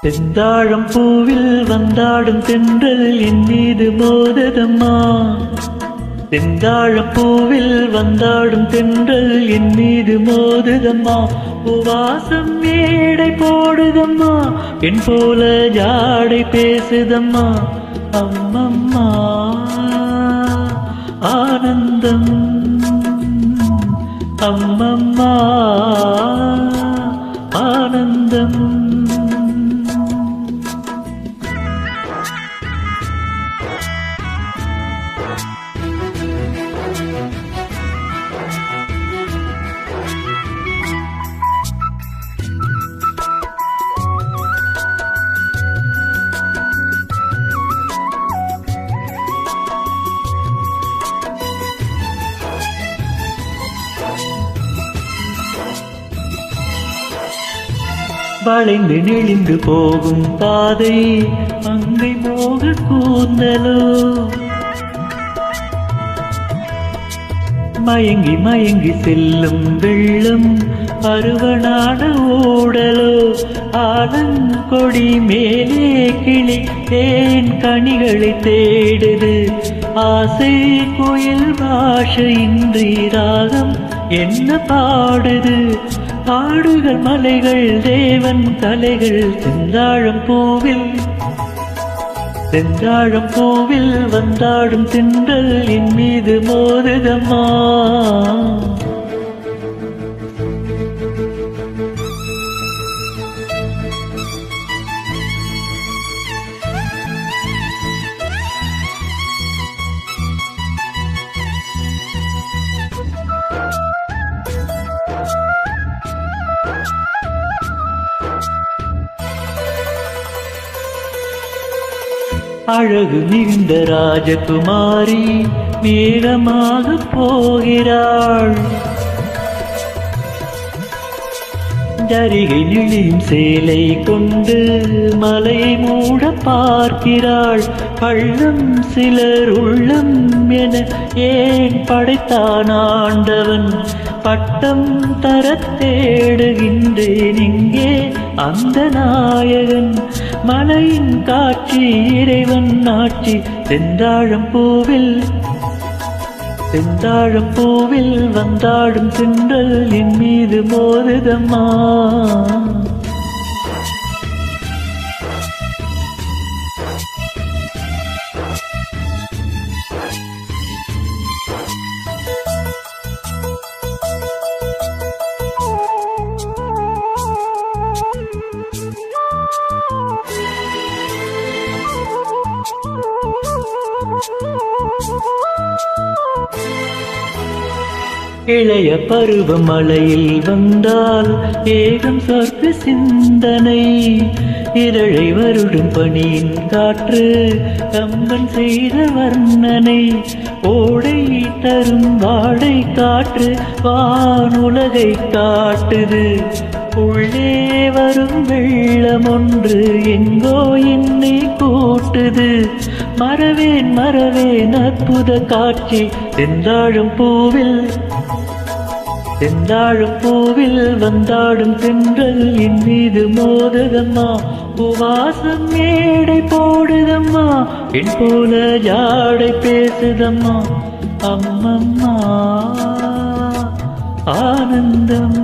செந்தாழம் பூவில் வந்தாடும் தென்றல் என் மீது மோதுதம்மா. செந்தாழம் பூவில் வந்தாடும் தென்றல் என் மீது மோதுதம்மா. உவாசம் மேடை போடுதம்மா, என் போல ஜாடை பேசுதம்மா. அம்மம்மா ஆனந்தம், அம்மம்மா ஆனந்தம். வளைந்து நெளிந்து போகும் பாதை மங்கை மோக கூந்தலோ, மயங்கி மயங்கி செல்லும் வெள்ளம் பருவனான ஓடலோ. ஆலங்கொடி மேலே கிளி தேன் கனிகளை தேடுது, ஆசை குயில் பாஷையின்றி ராகம் என்ன பாடுது. ஆடுகள் மலைகள் தேவன் கலைகள் செந்தாழம் பூவில், செந்தாழம் பூவில் வந்தாடும் தென்றல் என் மீது மோதுதம்மா. அழகு மிகுந்த ராஜகுமாரி மேகமாக போகிறாள், ஜரிகை நெளியும் சேலை கொண்டு மலையை மூட பார்க்கிறாள். பள்ளம் சிலர் உள்ளம் என ஏன் படைத்தான் ஆண்டவன், பட்டம் தர தேடுகின்றேன் இங்கே அந்த நாயகன். மலையின் காட்சி இறைவன் ஆட்சி செந்தாழம் பூவில், செந்தாழம் பூவில் வந்தாடும் தென்றல் என் மீது மோதுதம்மா. இளைய பருவம் மலையில் வந்தால் ஏகம் சொர்க்க சிந்தனை, இதழை வருடும் பனியின் காற்று கம்பன் செய்த வர்ணனை. ஓடை தரும் வாடை காற்று வானுலகை காட்டுது, உள்ளே வரும் வெள்ளம் ஒன்று எங்கோ என்னை கூட்டுது. மறவேன் மறவேன் அற்புத காட்சி செந்தாழம் பூவில், செந்தாழம் பூவில் வந்தாடும் தென்றல் என் மீது மோதுதம்மா. உவாசம் மேடை போடுதம்மா, என் போல ஜாடை பேசுதம்மா. அம்மம்மா ஆனந்தம்,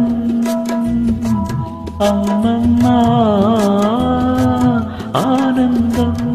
அம்மம்மா ஆனந்தம்.